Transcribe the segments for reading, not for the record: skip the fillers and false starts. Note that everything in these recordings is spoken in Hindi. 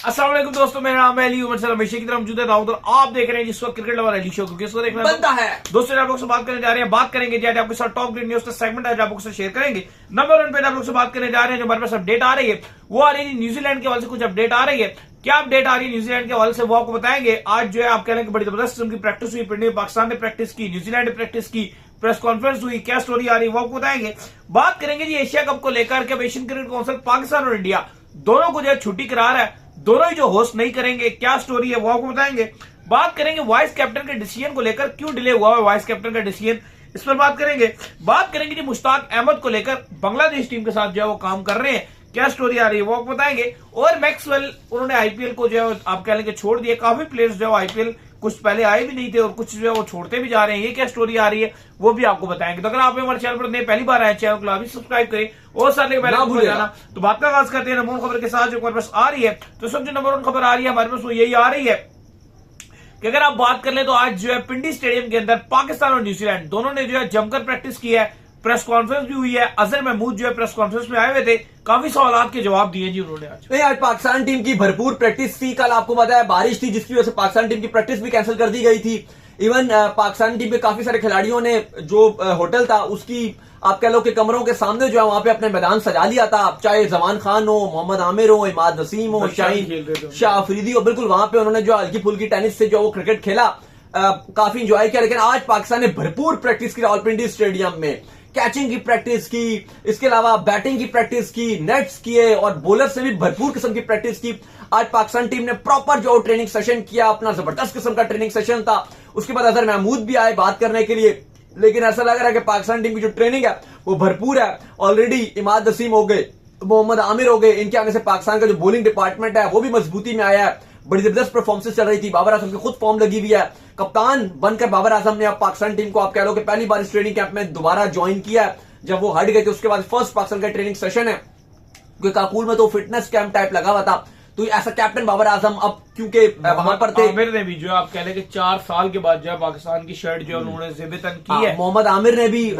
अस्सलाम वालेकुम दोस्तों, मेरा नाम है अली उमर सर हमेशा की तरह मौजूद है दाऊद और आप देख रहे हैं जिस वक्त क्रिकेट लवर अली शो को किसको देखना बनता है। दोस्तों आप लोग से बात करने जा रहे हैं, बात करेंगे जी आज आपके साथ टॉप ग्रेड न्यूज का सेगमेंट आज आप लोग से शेयर करेंगे। नंबर 1 पे आप लोग से बात करने जा रहे हैं, जो हमारे पास अपडेट आ रही है वो आ रही है न्यूजीलैंड के हवाले से कुछ अपडेट आ रही है। क्या अपडेट आ रही है न्यूजीलैंड के हवाले से वो आपको बताएंगे। आज जो है आप कह रहे हैं कि बड़ी जबरदस्त किस्म की प्रैक्टिस हुई, पिंडी में पाकिस्तान ने प्रैक्टिस की, न्यूजीलैंड ने प्रैक्टिस की, प्रेस कॉन्फ्रेंस हुई, क्या स्टोरी आ रही है वो आपको बताएंगे। बात करेंगे जी एशिया कप को लेकर के एशियन क्रिकेट काउंसिल पाकिस्तान और इंडिया दोनों को जो है छुट्टी करा रहा है, दोनों ही जो होस्ट नहीं करेंगे, क्या स्टोरी है वो आपको बताएंगे। बात करेंगे वाइस कैप्टन के डिसीजन को लेकर, क्यों डिले हुआ है वाइस कैप्टन का डिसीजन, इस पर बात करेंगे। बात करेंगे जी मुश्ताक अहमद को लेकर, बांग्लादेश टीम के साथ जो है वो काम कर रहे हैं, क्या स्टोरी आ रही है वो आपको बताएंगे। और मैक्सवेल उन्होंने आईपीएल को जो है आप कह लेंगे छोड़ दिया, काफी प्लेयर्स जो है आईपीएल कुछ पहले आए भी नहीं थे और कुछ जो है वो छोड़ते भी जा रहे हैं, ये क्या स्टोरी आ रही है वो भी आपको बताएंगे। तो अगर आप हमारे चैनल पर पहली बार आए चैनल को अभी सब्सक्राइब करें और साथ ही पहले जाना। तो बात का आगाज करते हैं नंबर 1 खबर के साथ जो हमारे पास आ रही है। तो सब जो नंबर 1 खबर आ रही है हमारे पास वो यही आ रही है कि अगर आप बात कर ले तो आज जो है पिंडी स्टेडियम के अंदर पाकिस्तान और न्यूजीलैंड दोनों ने जो है जमकर प्रैक्टिस की है, प्रेस कॉन्फ्रेंस भी हुई है। अजहर महमूद जो है प्रेस कॉन्फ्रेंस में आए हुए थे, काफी सवालों के जवाब दिए जी उन्होंने। आज पाकिस्तान टीम की भरपूर प्रैक्टिस थी। कल आपको पता है बारिश थी जिसकी वजह से पाकिस्तान टीम की प्रैक्टिस भी कैंसिल कर दी गई थी। इवन पाकिस्तान टीम के काफी सारे खिलाड़ियों ने जो होटल था उसकी आप कह लो कि कमरों के सामने जो है वहां पे अपने मैदान सजा लिया था, चाहे जमान खान हो, मोहम्मद आमिर हो, इमाद नसीम हो, शाहीन शाह अफरीदी हो, बिल्कुल वहां पे उन्होंने जो हल्की फुल्की टेनिस से जो वो क्रिकेट खेला, काफी इंजॉय किया। लेकिन आज पाकिस्तान ने भरपूर प्रैक्टिस की रावलपिंडी स्टेडियम में, कैचिंग की प्रैक्टिस की, इसके अलावा बैटिंग की प्रैक्टिस की, नेट्स किए और बॉलर से भी भरपूर किस्म की प्रैक्टिस की। आज पाकिस्तान टीम ने प्रॉपर जो ट्रेनिंग सेशन किया, अपना जबरदस्त किस्म का ट्रेनिंग सेशन था। उसके बाद अजहर महमूद भी आए बात करने के लिए, लेकिन ऐसा लग रहा है कि पाकिस्तान टीम की जो ट्रेनिंग है वो भरपूर है। ऑलरेडी इमाद नसीम हो गए, मोहम्मद आमिर हो गए, इनके आने से पाकिस्तान का जो बॉलिंग डिपार्टमेंट है वो भी मजबूती में आया है। बड़ी जबरदस्त परफॉर्मेंस चल रही थी, बाबर आजम की खुद फॉर्म लगी हुई है। कप्तान बनकर बाबर आजम ने अब पाकिस्तान टीम को आप कह लो कि पहली बार इस ट्रेनिंग कैंप में दोबारा ज्वाइन किया है। जब वो हट गए थे उसके बाद फर्स्ट पाकिस्तान का ट्रेनिंग सेशन है, क्योंकि काकुल में तो फिटनेस कैंप टाइप लगा हुआ था। तो ऐसा कैप्टन बाबर आजम अब क्योंकि वहां पर थे, आमिर ने भी जो आप कह रहे हैं कि 4 साल के बाद जो है पाकिस्तान की शर्ट जो उन्होंने ज़िबतन की है, मोहम्मद आमिर ने भी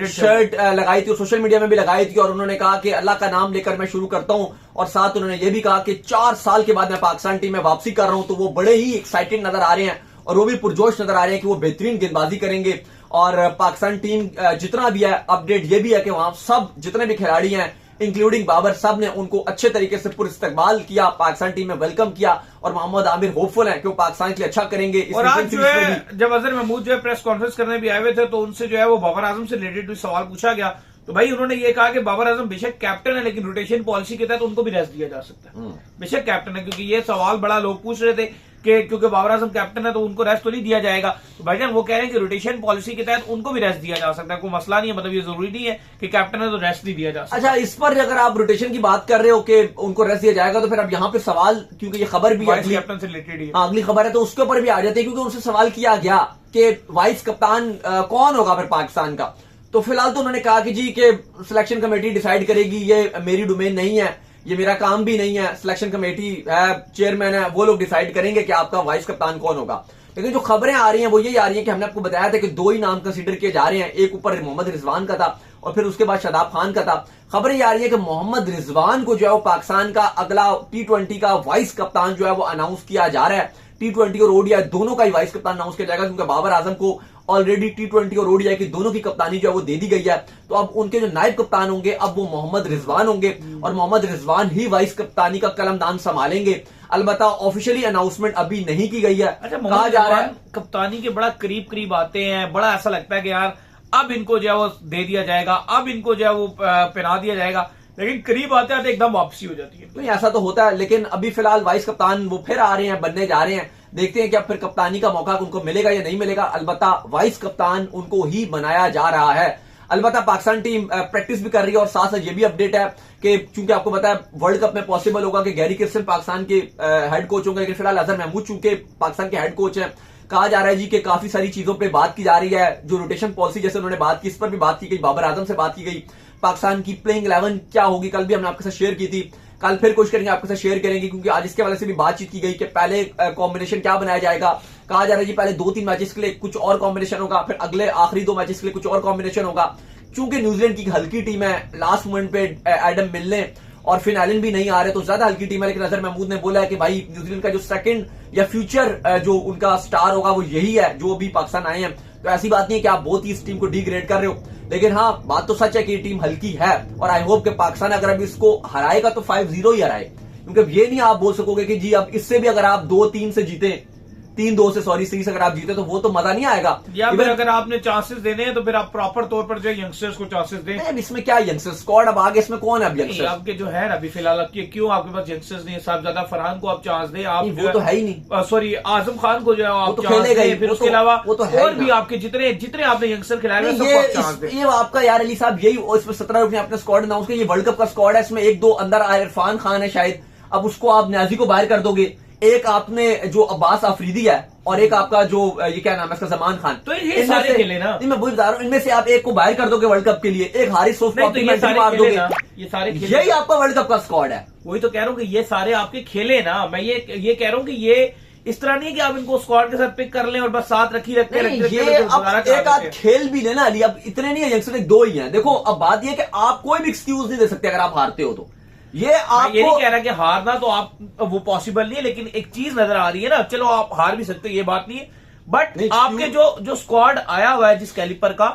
शर्ट लगाई थी और सोशल मीडिया में भी लगाई थी और उन्होंने कहा कि अल्लाह का नाम लेकर मैं शुरू करता हूं। और साथ उन्होंने ये भी कहा कि 4 साल के बाद मैं पाकिस्तान टीम में वापसी कर रहा हूं। तो वो बड़े ही एक्साइटेड नजर आ रहे हैं और वो भी पुरजोश नजर आ रहे हैं कि वो बेहतरीन गेंदबाजी करेंगे। और पाकिस्तान टीम जितना भी है, अपडेट ये भी है कि वहां सब जितने भी खिलाड़ी हैं इंक्लूडिंग बाबर, सब ने उनको अच्छे तरीके से पुरइस्तकबाल किया, पाकिस्तान टीम में वेलकम किया और मोहम्मद आमिर होपफुल है कि वो पाकिस्तान के लिए अच्छा करेंगे। और आज जो है जब अजहर महमूद जो है प्रेस कॉन्फ्रेंस करने भी आए हुए थे तो उनसे जो है वो बाबर आजम से रिलेटेड सवाल पूछा गया। तो भाई उन्होंने ये कहा कि बाबर आजम बेशक कैप्टन है लेकिन रोटेशन पॉलिसी के तहत उनको भी रेस्ट दिया जा सकता है। बेशक कैप्टन है, क्योंकि ये सवाल बड़ा लोग पूछ रहे थे कि क्योंकि बाबर आजम कैप्टन है तो उनको रेस्ट तो नहीं दिया जाएगा। तो भाईजान वो कह रहे हैं कि रोटेशन पॉलिसी के तहत उनको भी रेस्ट दिया जा सकता है, कोई मसला नहीं है। मतलब ये जरूरी नहीं है कि कैप्टन है तो रेस्ट नहीं दिया जा सकता। अच्छा, इस पर अगर आप रोटेशन की बात कर रहे हो कि उनको रेस्ट दिया जाएगा, तो फिर अब यहाँ पे सवाल, क्योंकि ये खबर भी कैप्टन से रिलेटेड है, अगली खबर है तो उसके ऊपर भी आ जाते हैं, क्योंकि उनसे सवाल किया गया कि वाइस कप्तान कौन होगा फिर पाकिस्तान का। तो फिलहाल तो उन्होंने कहा कि जी के सिलेक्शन कमेटी डिसाइड करेगी, ये मेरी डोमेन नहीं है, ये मेरा काम भी नहीं है, सिलेक्शन कमेटी है, चेयरमैन है, वो लोग डिसाइड करेंगे कि आपका वाइस कप्तान कौन होगा। लेकिन जो खबरें आ रही हैं वो यही आ रही हैं कि हमने आपको बताया था कि 2 ही नाम कंसीडर किए जा रहे हैं, एक ऊपर मोहम्मद रिजवान का था और फिर उसके बाद शादाब खान का था। खबरें ये आ रही है कि मोहम्मद रिजवान को जो है वो पाकिस्तान का अगला T20 का वाइस कप्तान जो है वो अनाउंस किया जा रहा है। T20 और ओडीआई दोनों का ही वाइस कप्तान अनाउंस किया जाएगा, क्योंकि बाबर आजम को ऑलरेडी T20 और ओडीआई की दोनों की कप्तानी जो है वो दे दी गई है। तो अब उनके जो नायब कप्तान होंगे अब वो मोहम्मद रिजवान होंगे और मोहम्मद रिजवान ही वाइस कप्तानी का कलमदान संभालेंगे। अलबत्ता ऑफिशियली अनाउंसमेंट अभी नहीं की गई है। अच्छा, कहा जा रहा है कप्तानी के बड़ा करीब करीब आते हैं, बड़ा ऐसा लगता है कि यार अब इनको जो है वो दे दिया जाएगा, अब इनको जो है वो पहना दिया जाएगा, लेकिन करीब आते आते एकदम वापसी हो जाती है। नहीं, ऐसा तो होता है, लेकिन अभी फिलहाल वाइस कप्तान वो फिर आ रहे हैं, बनने जा रहे हैं। देखते हैं कि अब फिर कप्तानी का मौका उनको मिलेगा या नहीं मिलेगा। अलबत्ता वाइस कप्तान उनको ही बनाया जा रहा है। अलबत्ता पाकिस्तान टीम प्रैक्टिस भी कर रही है और साथ साथ ये भी अपडेट है कि चूंकि आपको पता है वर्ल्ड कप में पॉसिबल होगा कि गैरी क्रिस्टन पाकिस्तान के हेड कोच होंगे, लेकिन फिलहाल अजहर महमूद चूंकि पाकिस्तान के हेड कोच हैं, कहा जा रहा है जी कि काफी सारी चीजों पे बात की जा रही है। जो रोटेशन पॉलिसी जैसे उन्होंने बात की, इस पर भी बात की गई, बाबर आजम से बात की गई, पाकिस्तान की प्लेइंग 11 क्या होगी कल भी हमने आपके साथ शेयर की थी, कल फिर कोशिश करेंगे आपके साथ शेयर करेंगे, क्योंकि आज इसके वाले से भी बातचीत की गई कि पहले कॉम्बिनेशन क्या बनाया जाएगा। कहा जा रहा है जी पहले 2-3 मैचेस के लिए कुछ और कॉम्बिनेशन होगा, फिर अगले आखिरी 2 मैचेस के लिए कुछ और कॉम्बिनेशन होगा। चूंकि न्यूजीलैंड की हल्की टीम है, लास्ट मोमेंट पे एडम मिलने और फिनालिन भी नहीं आ रहे, तो ज्यादा हल्की टीम है। लेकिन अजहर महमूद ने बोला है कि भाई न्यूजीलैंड का जो सेकंड या फ्यूचर जो उनका स्टार होगा वो यही है जो अभी पाकिस्तान आए हैं। तो ऐसी बात नहीं है कि आप बहुत ही इस टीम को डिग्रेड कर रहे हो, लेकिन हाँ बात तो सच है कि ये टीम हल्की है। और आई होप कि पाकिस्तान अगर अभी इसको हराएगा तो 5-0 ही हराए, क्योंकि ये नहीं आप बोल सकोगे कि जी अब इससे भी अगर आप 2-3 से जीते, 3-2 से सॉरी सीरीज अगर आप जीते तो वो तो मजा नहीं आएगा। या फिर अगर आपने चांसेस देने हैं तो फिर आप प्रॉपर तौर पर जो यंगस्टर्स को चांसेस दें। इसमें क्या यंगस्टर स्क्वाड अब आगे इसमें कौन है अब यंगस्टर? आपके जो है अभी फिलहाल आपके क्यों आपके पास यंगस्टर्स नहीं है? साहबजादा फरहान को आप चांस दें, आप वो तो है ही नहीं। सॉरी आजम खान को जो है आप तो चांस दें, फिर उसके अलावा और भी है आपके जितने आपने यंगस्टर खिलाए हैं सबको आप चांस दें। ये आपका यार अली साहब यही इसमें 17 ने अपने स्क्वाड अनाउंस किया, ये वर्ल्ड कप का स्क्वाड है, इसमें 1-2 अंदर इरफान खान है शायद, अब उसको आप न्याजी को बाहर कर दोगे, एक आपने जो अब्बास अफरीदी है और एक आपका जो ये क्या नाम है इसका जमान खान, तो ये सारे खेले ना। नहीं मैं वही बता रहा हूँ, इनमें से आप एक को बाहर कर दोगे वर्ल्ड कप के लिए, एक हारिस सोफ को तो ये सारे मार दोगे, ये सारे यही आपका वर्ल्ड कप का स्क्वाड है। वही तो कह रहा हूँ कि ये सारे आपके खेले ना। मैं ये कह रहा हूँ कि ये इस तरह नहीं कि आप इनको स्क्वाड के साथ पिक कर लें और बस साथ रखते एक आध खेल भी लेना अली, अब इतने नहीं है यंगस्टर, 2 ही हैं। देखो अब बात यह कि आप कोई भी एक्सक्यूज नहीं दे सकते अगर आप हारते हो तो। ये नहीं कह रहा कि हारना तो आप वो पॉसिबल नहीं है, लेकिन एक चीज नजर आ रही है ना, चलो आप हार भी सकते हो ये बात नहीं है, बट आपके जो स्क्वाड आया हुआ है जिस कैलिपर का,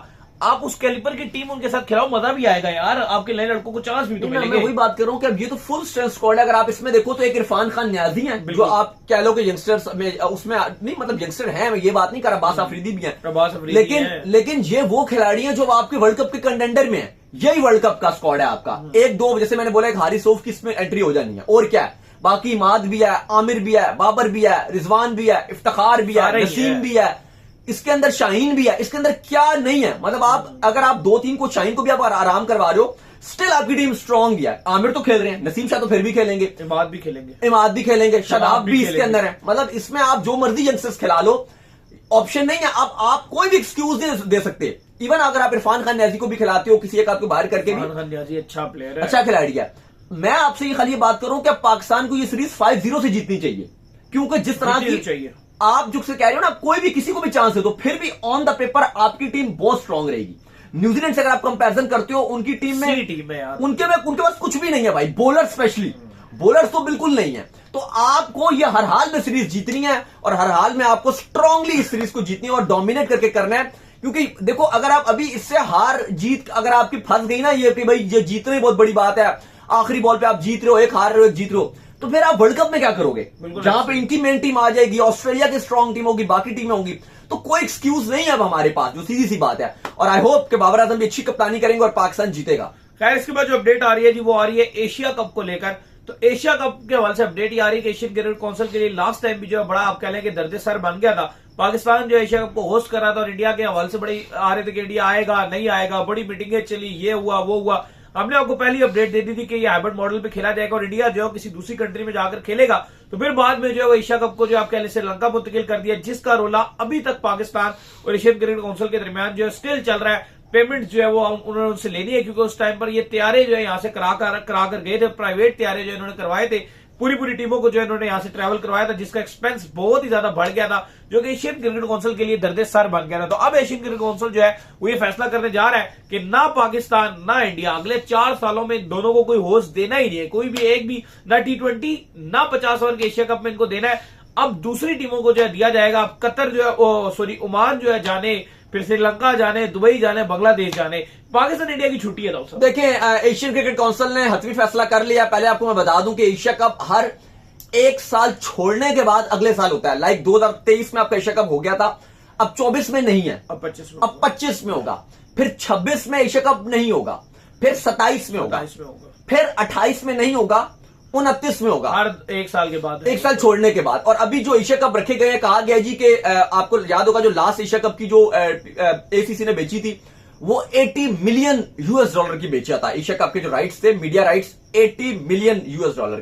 आप उस कैलिपर की टीम उनके साथ खिलाओ, मजा भी आएगा यार, आपके नए लड़कों को चांस भी तो मिलेंगे। मैं वही बात कर रहा हूँ कि अब ये तो फुल स्ट्रेंथ स्क्वाड है। अगर आप इसमें देखो तो एक इरफान खान न्याजी है जो आप कह लो कि यंगस्टर्स में उसमें नहीं, मतलब यंगस्टर है, मैं ये बात नहीं कर रहा, अब्बास अफरीदी भी है, लेकिन ये वो खिलाड़ी है जो आपके वर्ल्ड कप के कंटेंडर में है, यही वर्ल्ड कप का स्क्वाड है आपका। 1-2 जैसे मैंने बोला एक हारिस सोफ की इसमें एंट्री हो जानी है, और क्या है, बाकी इमाद भी है, आमिर भी है, बाबर भी है, रिजवान भी है, इफ्तिखार भी है, नसीम भी है, इसके अंदर शाहीन भी है, इसके अंदर क्या नहीं है। मतलब आप अगर आप 2-3 को शाहीन को भी आप आराम करवा रहे हो, स्टिल आपकी टीम स्ट्रांग है। आमिर तो खेल रहे हैं, नसीम शाह तो फिर भी खेलेंगे, इमाद भी खेलेंगे, शादाब भी इसके अंदर है। मतलब इसमें आप जो मर्जी यंगस्टर्स खिला लो, ऑप्शन नहीं है। आप कोई भी एक्सक्यूज नहीं दे सकते। इवन अगर आप इरफान खान न्याजी को भी खिलाते हो किसी एक आपको बाहर करके भी, इरफान खान न्याजी अच्छा प्लेयर है, अच्छा खिलाड़ी है। मैं आपसे ये खाली ये बात करूं कि पाकिस्तान को ये सीरीज 5-0 से जीतनी चाहिए, क्योंकि जिस तरह की चाहिए आप जो से कह रहे हो ना, कोई भी किसी को भी चांस दे दो, फिर भी ऑन द पेपर आपकी टीम बहुत स्ट्रांग रहेगी। न्यूजीलैंड से अगर आप कंपैरिजन करते हो, उनकी टीम में उनके पास कुछ भी नहीं है भाई, बॉलर स्पेशली बॉलर्स तो बिल्कुल नहीं है। तो आपको ये हर हाल में सीरीज जीतनी है, और हर हाल में आपको स्ट्रांगली इस सीरीज को जीतनी है और डोमिनेट करके करना है। क्योंकि देखो अगर आप अभी इससे हार जीत अगर आपकी फंस गई ना, ये कि भाई ये जीतने बहुत बड़ी बात है, आखिरी बॉल पे आप जीत रहे हो, एक हार रहे हो एक जीत रहे हो, तो फिर आप वर्ल्ड कप में क्या करोगे, जहां पे इनकी मेन टीम आ जाएगी, ऑस्ट्रेलिया की स्ट्रांग टीम होगी, बाकी टीमें होंगी, तो कोई एक्सक्यूज नहीं है अब हमारे पास, जो सीधी सी बात है। और आई होप कि बाबर आजम भी अच्छी कप्तानी करेंगे और पाकिस्तान जीतेगा। खैर इसके बाद जो अपडेट आ रही है जी वो आ रही है एशिया कप को लेकर। तो एशिया कप के हवाले से अपडेट आ रही है कि एशियन क्रिकेट काउंसिल के लिए लास्ट टाइम भी जो है बड़ा आप कह लें कि दर्द सर बन गया था। पाकिस्तान जो एशिया कप को होस्ट कर रहा था और इंडिया के हवाले से बड़ी आ रहे थे कि इंडिया आएगा नहीं आएगा, बड़ी मीटिंगें चली, ये हुआ वो हुआ। हमने आपको पहली अपडेट दे दी थी कि ये हाइब्रिड मॉडल पे खेला जाएगा और इंडिया जो है किसी दूसरी कंट्री में जाकर खेलेगा। तो फिर बाद में जो है वो एशिया कप को जो आप कह लें श्रीलंका मुंतकिल कर दिया, जिसका रोला अभी तक पाकिस्तान और एशियन क्रिकेट काउंसिल के दरमियान जो है स्टिल चल रहा है। पेमेंट जो है वो उन्होंने उनसे लेनी है, क्योंकि उस टाइम पर ये तैयारे जो है यहाँ से करा कर गए थे, प्राइवेट तैयारे जो इन्होंने करवाए थे, पूरी टीमों को जो इन्होंने यहाँ से ट्रैवल करवाया था, जिसका एक्सपेंस बहुत ही ज्यादा बढ़ गया था, जो कि एशियन क्रिकेट काउंसिल के लिए दर्द सर बन गया था। तो अब एशियन क्रिकेट काउंसिल जो है वो ये फैसला करने जा रहा है कि ना पाकिस्तान ना इंडिया अगले 4 सालों में दोनों को कोई होस्ट देना ही नहीं है, कोई भी एक भी, ना T20 ना 50 ओवर के एशिया कप में इनको देना है। अब दूसरी टीमों को जो है दिया जाएगा। अब कतर जो है ओमान जो है जाने, फिर श्रीलंका जाने, दुबई जाने, बांग्लादेश जाने, पाकिस्तान इंडिया की छुट्टी है। देखिए एशियन क्रिकेट काउंसिल ने हतमी फैसला कर लिया। पहले आपको मैं बता दूं कि एशिया कप हर 1 साल छोड़ने के बाद अगले साल होता है। लाइक 2023 में आपका एशिया कप हो गया था, अब 24 में नहीं है, अब 25 में होगा, फिर 26 में एशिया कप नहीं होगा, फिर 27 में होगा, फिर 28 में नहीं होगा, 29 में होगा, हर 1 साल के बाद, 1 साल छोड़ने के बाद। और अभी जो एशिया कप रखे गए हैं, कहा गया जी कि आपको याद होगा जो लास्ट एशिया कप की जो एसीसी ने बेची थी वो $80 मिलियन की बेचा था। एशिया कप के जो राइट्स थे, मीडिया राइट्स, $80 मिलियन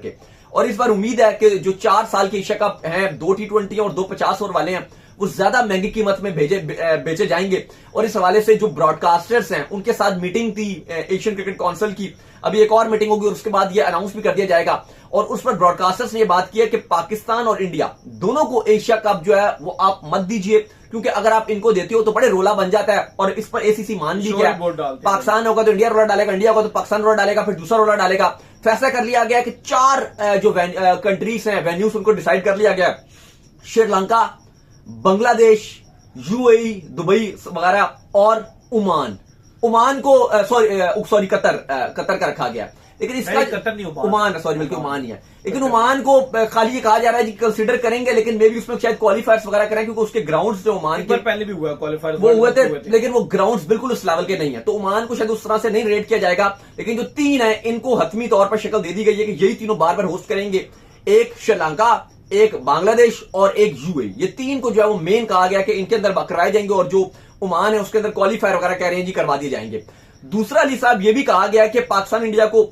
के। और इस बार उम्मीद है कि जो 4 साल के एशिया कप हैं, 2 T20 और 2 50 ओवर वाले हैं, वो ज्यादा महंगी कीमत में बेचे जाएंगे। और इस हवाले से जो ब्रॉडकास्टर्स हैं उनके साथ मीटिंग थी एशियन क्रिकेट काउंसिल की, अभी एक और मीटिंग होगी और उसके बाद ये अनाउंस भी कर दिया जाएगा। और उस पर ब्रॉडकास्टर्स ने ये बात की है कि पाकिस्तान और इंडिया दोनों को एशिया कप जो है वो आप मत दीजिए, क्योंकि अगर आप इनको देते हो तो बड़े रोला बन जाता है। और इस पर एसीसी मान भी गया, पाकिस्तान होगा तो इंडिया रोला डालेगा, इंडिया होगा तो पाकिस्तान रोला डालेगा, फिर दूसरा रोला डालेगा, फैसला कर लिया गया कि 4 जो कंट्रीज हैं, वेन्यूज, उनको डिसाइड कर लिया गया। श्रीलंका, बांग्लादेश, यूएई, दुबई वगैरह और ओमान को सॉरी कतर का रखा गया। लेकिन इसका कतर नहीं, ओमान, सॉरी बल्कि ओमान ही है। लेकिन ओमान को खाली ये कहा जा रहा है कि कंसीडर करेंगे, लेकिन मे भी उसमें शायद क्वालिफायर्स वगैरह करें, क्योंकि उसके ग्राउंड्स जो ओमान के पहले भी हुआ क्वालिफायर, वो हुए थे, लेकिन वो ग्राउंड्स बिल्कुल उस लेवल के नहीं है, तो ओमान को शायद उस तरह से नहीं रेट किया जाएगा। लेकिन जो 3 है, इनको हतमी तौर पर शक्ल दे दी गई है कि यही तीनों बार बार होस्ट करेंगे। एक श्रीलंका, एक बांग्लादेश और एक यूएई। ये 3 को जो है वो मेन कहा गया कि इनके अंदर कराए जाएंगे, और जो ओमान है उसके अंदर क्वालिफायर वगैरह कह रहे हैं जी करवा दिए जाएंगे। दूसरा अली साहब ये भी कहा गया कि पाकिस्तान इंडिया को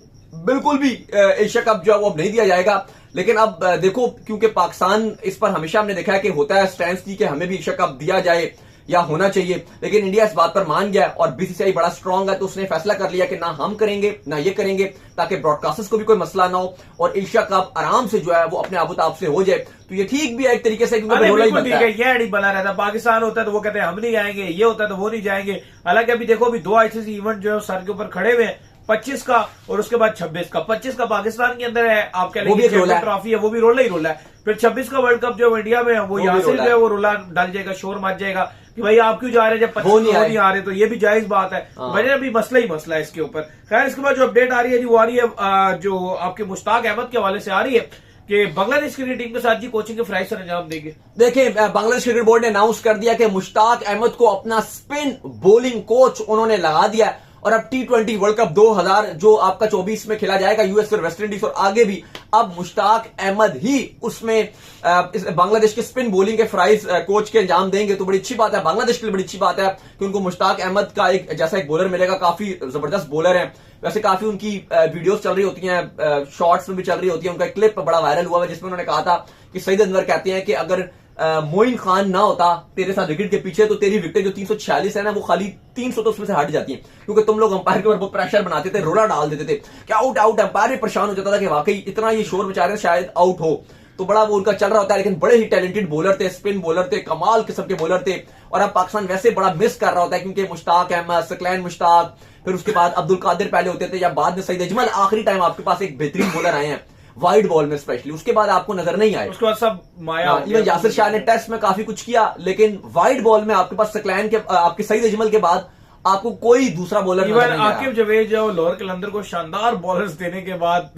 बिल्कुल भी एशिया कप जो है वो अब नहीं दिया जाएगा। लेकिन अब देखो, क्योंकि पाकिस्तान इस पर हमेशा हमने देखा है कि होता है स्टैंड की कि हमें भी एशिया कप दिया जाए या होना चाहिए, लेकिन इंडिया इस बात पर मान गया और बीसीसीआई बड़ा स्ट्रांग है, तो उसने फैसला कर लिया कि ना हम करेंगे ना ये करेंगे, ताकि ब्रॉडकास्टर्स को भी कोई मसला ना हो और एशिया कप आराम से जो है वो अपने आबोताब से हो जाए। तो ये ठीक भी है एक तरीके से, क्योंकि ये अड़ी बना रहता है। पाकिस्तान होता है तो वो कहते हैं हम नहीं आएंगे, ये होता है तो वो नहीं जाएंगे। हालांकि अभी देखो, अभी 2 आईसीसी इवेंट जो है सर के ऊपर खड़े हुए हैं, 25 का और उसके बाद 26 का। 25 का पाकिस्तान के अंदर है, आप कह लेंगे ट्रॉफी है, वो भी रोला ही रोला है। फिर 26 का वर्ल्ड कप जो इंडिया में है, वो यहाँ से जो है वो रोला डल जाएगा, शोर मच जाएगा कि भाई आप क्यों जा रहे हैं जब 25 नहीं आ रहे, तो ये भी जायज बात है। वजह अभी मसला ही मसला है इसके ऊपर। खैर, इसके बाद जो अपडेट आ रही है जी, वो आ रही है जो आपके मुश्ताक अहमद के हवाले से आ रही है कि बांग्लादेश क्रिकेट टीम के साथ जी कोचिंग के फ्राइज सर अंजाम देंगे। देखिए, बांग्लादेश क्रिकेट बोर्ड ने अनाउंस कर दिया कि मुश्ताक अहमद को अपना स्पिन बॉलिंग कोच उन्होंने लगा दिया, और अब T20 वर्ल्ड कप 2000 जो आपका 24 में खेला जाएगा यूएस और वेस्ट इंडीज और आगे भी, अब मुश्ताक अहमद ही उसमें बांग्लादेश के स्पिन बॉलिंग के फ्राइज कोच के अंजाम देंगे। तो बड़ी अच्छी बात है, बांग्लादेश के लिए बड़ी अच्छी बात है कि उनको मुश्ताक अहमद का एक जैसा एक बॉलर मिलेगा। काफी जबरदस्त बॉलर है, वैसे काफी उनकी वीडियोस चल रही होती हैं, शॉर्ट्स में भी चल रही होती है। उनका क्लिप बड़ा वायरल हुआ है जिसमें उन्होंने कहा था कि सईद अनवर कहते हैं कि अगर मोइन खान ना होता तेरे साथ विकेट के पीछे, तो तेरी विकेट जो 346 है ना, वो खाली 300 तो उसमें से हट जाती हैं, क्योंकि तुम लोग अंपायर के ऊपर बहुत प्रेशर बनाते थे, रोला डाल देते थे कि आउट आउट। अंपायर भी परेशान हो जाता था कि वाकई इतना ये शोर मचा रहे हैं, शायद आउट हो। तो बड़ा वो उनका चल रहा होता है, लेकिन बड़े ही टैलेंटेड बॉलर थे, स्पिन बॉलर थे, कमाल किस्म के बॉलर थे। और अब पाकिस्तान वैसे बड़ा मिस कर रहा होता है, क्योंकि मुश्ताक अहमद, सकलैन मुश्ताक, फिर उसके बाद अब्दुल कादिर पहले होते थे, या बाद में सईद अजमल, आखिरी टाइम आपके पास एक बेहतरीन बॉलर आए हैं वाइड बॉल में स्पेशली, उसके बाद आपको नजर नहीं आए। उसके बाद सब माया। इवन यासिर शाह ने टेस्ट में काफी कुछ किया, लेकिन वाइड बॉल में आपके पास सकलैन के, आपके सईद अजमल के बाद आपको कोई दूसरा बॉलर नजर नहीं आया। आकिब जवेद जो लाहौर कलंदर को शानदार बॉलर्स देने के बाद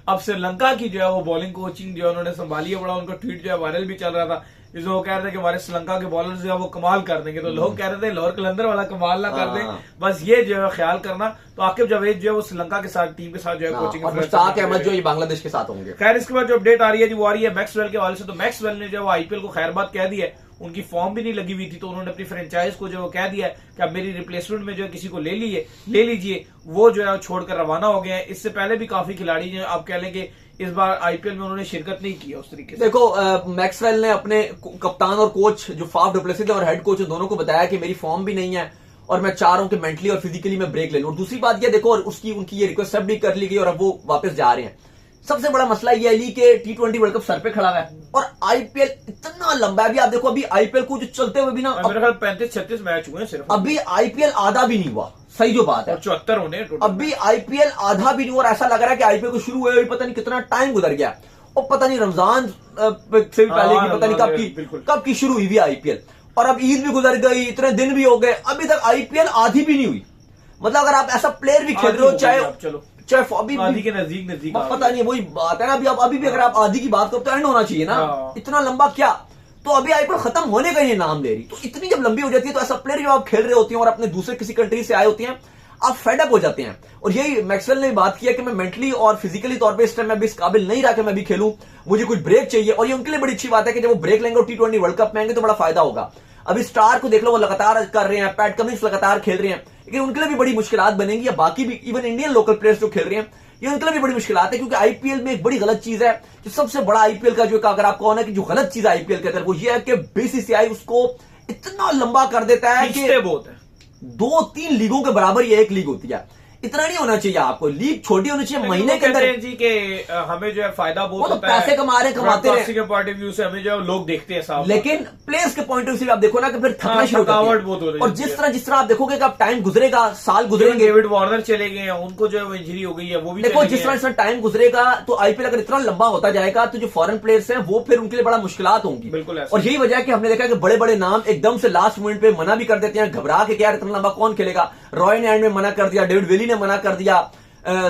अब श्रीलंका की जो है वो बॉलिंग कोचिंग जो है उन्होंने संभाली है। बड़ा उनका ट्वीट जो है वायरल भी चल रहा था, जिसमें वो कह रहे थे कि हमारे श्रीलंका के बॉलर्स जो है वो कमाल कर देंगे। तो लोग कह रहे थे लाहौर कलंदर वाला कमाल ना कर दें, बस ये जो है ख्याल करना। तो आकिब जवेद जो है वो श्रीलंका के साथ टीम के साथ जो है कोचिंग, मुश्ताक अहमद जो ये बांग्लादेश के साथ होंगे। खैर, इसके बाद जो अपडेट आ रही है जी, वो आ रही है मैक्सवेल के हवाले से। तो मैक्सवेल ने जो आईपीएल को खैर बात कह दी है, उनकी फॉर्म भी नहीं लगी हुई थी, तो उन्होंने अपनी फ्रेंचाइज को जो कह दिया है कि अब मेरी रिप्लेसमेंट में जो है किसी को ले लीजिए। वो जो है छोड़कर रवाना हो गए हैं। इससे पहले भी काफी खिलाड़ी जो आप कह लें कि इस बार आईपीएल में उन्होंने शिरकत नहीं की उस तरीके से। देखो, मैक्सवेल ने अपने कप्तान और कोच जो फाफ डु प्लेसिस और हेड कोच दोनों को बताया कि मेरी फॉर्म भी नहीं है और मैं चाह रहा हूं कि मेंटली और फिजिकली मैं ब्रेक ले लूं। और दूसरी बात ये देखो, और उनकी ये रिक्वेस्ट सब भी कर ली गई और अब वो वापस जा रहे हैं। सबसे बड़ा मसला ये अली के T20 वर्ल्ड कप सर पे खड़ा है और आईपीएल इतना लंबा है। अभी आप देखो, अभी आईपीएल को जो चलते हुए भी ना, मेरे ख्याल 35-36 मैच हुए सिर्फ, अभी आईपीएल आधा भी नहीं हुआ। सही जो बात है, 74 होने अभी आईपीएल आधा भी नहीं हुआ। और ऐसा लग रहा है कि आईपीएल को शुरू हुए पता नहीं कितना टाइम गुजर गया, और पता नहीं रमजान से भी पहले की पता नहीं कब की शुरू हुई भी आईपीएल। और अब ईद भी गुजर गई, इतने दिन भी हो गए, अभी तक आईपीएल आधी भी नहीं हुई। मतलब अगर आप ऐसा प्लेयर भी खेल रहे हो, चाहे अभी आधी के नजदीक पता नहीं, वही बात है ना। अभी भी अगर आप आधी की बात करो तो एंड होना चाहिए ना, इतना लंबा क्या। तो अभी आईपीएल खत्म होने का ये नाम ले रही, तो इतनी जब लंबी हो जाती है तो ऐसा प्लेयर जो आप खेल रहे होते हैं और अपने दूसरे किसी कंट्री से आए होते हैं, आप फेड अप हो जाते हैं। और यही मैक्सवेल ने बात किया कि मैं मेंटली और फिजिकली तौर पे इस टाइम मैं भी इस काबिल नहीं रहा कि मैं भी खेलूं, मुझे कुछ ब्रेक चाहिए। और ये उनके लिए बड़ी अच्छी बात है कि जब वो ब्रेक लेंगे और T20 वर्ल्ड कप में आएंगे तो बड़ा फायदा होगा। अभी स्टार को देख लो, वो लगातार कर रहे हैं, पैट कमिंस लगातार खेल रहे हैं, लेकिन उनके लिए भी बड़ी मुश्किलात बनेंगी। या बाकी भी इवन इंडियन लोकल प्लेयर्स जो खेल रहे हैं, ये उनके लिए भी बड़ी मुश्किलात है। क्योंकि आईपीएल में एक बड़ी गलत चीज है कि सबसे बड़ा आईपीएल का जो, अगर आपको होना कि जो गलत चीज है आईपीएल के अंदर, वो ये है कि बीसीसीआई उसको इतना लंबा कर देता है कि बहुत है, 2-3 लीगों के बराबर ये एक लीग होती है। इतना नहीं होना चाहिए आपको, लीग छोटी होनी चाहिए, महीने के कहते अंदर। हैं जी कि हमें जो है फायदा वो बहुत तो होता है, पैसे कमा रहे, कमाते रहे। के पॉइंट ऑफ व्यू से हमें जो है लोग देखते हैं साहब, लेकिन प्लेयर्स के पॉइंट ऑफ व्यू से आप देखो ना कि फिर थकना शुरू हो थकावट जाती बहुत हो है। रही और है। जिस तरह आप देखोगे कि अब टाइम गुजरेगा, साल गुजरेंगे, डेविड वार्नर चले गए हैं, उनको जो है इंजरी हो गई है, वो भी देखो चले जिस गए हैं। तरह टाइम गुजरेगा तो आईपीएल अगर इतना लंबा होता जाएगा तो जो फॉरेन प्लेयर्स हैं वो फिर उनके लिए बड़ा मुश्किलात होंगी। बिल्कुल ऐसा। और यही वजह है कि हमने देखा कि बड़े बड़े नाम एकदम से लास्ट मोमेंट पे मना भी कर देते हैं, घबरा के, क्या इतना लंबा कौन खेलेगा। रॉय ने एंड में मना कर दिया, डेविड वेली ने मना कर दिया,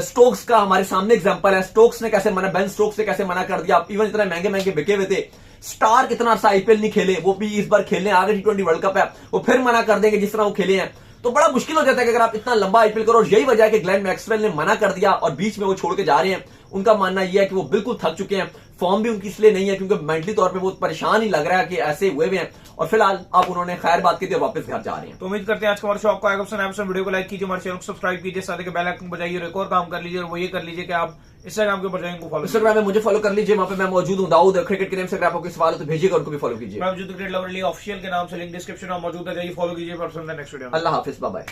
स्टोक्स का हमारे सामने एग्जांपल है, स्टोक्स ने कैसे मना, बेन स्टोक्स ने कैसे मना कर दिया। इवन इतने महंगे महंगे बिके हुए थे, स्टार कितना अर्सा आईपीएल नहीं खेले, वो भी इस बार खेलने आ गए, T20 वर्ल्ड कप है, वो फिर मना कर देंगे जिस तरह वो खेले हैं। तो बड़ा मुश्किल हो जाता है कि अगर आप इतना लंबा आईपीएल करो। और यही वजह है कि ग्लेन मैक्सवेल ने मना कर दिया और बीच में वो छोड़ के जा रहे हैं। उनका मानना यह है कि वो बिल्कुल थक चुके हैं, फॉर्म भी उनकी इसलिए नहीं है क्योंकि मेंटली तौर पे बहुत परेशान ही लग रहा है कि ऐसे हुए हुए हैं। और फिलहाल अब उन्होंने खैर बात की थी, वापस घर जा रहे हैं। तो उम्मीद करते हैं आज का हमारा शो आपको आएगा पसंद। वीडियो को लाइक कीजिए, हमारे चैनल को सब्सक्राइब कीजिए, साथ ही बेल आइकन बजाइए और एक और काम कर लीजिए, और वो ये कर लीजिए कि आप इंस्टाग्राम के ऊपर जाएंगे को फॉलो इंस्टाग्राम में मुझे फॉलो कर लीजिए, वहां पे मैं मौजूद हूं, दाऊद क्रिकेट के नेम से। अगर आपको कोई सवाल हो तो भेजिएगा, उनको भी फॉलो कीजिए। मैं मौजूद क्रिकेट लवर ऑफिशियल के नाम से, लिंक डिस्क्रिप्शन में मौजूद है, जाइए फॉलो कीजिए। Next video. अल्लाह हाफिज, बाय बाय।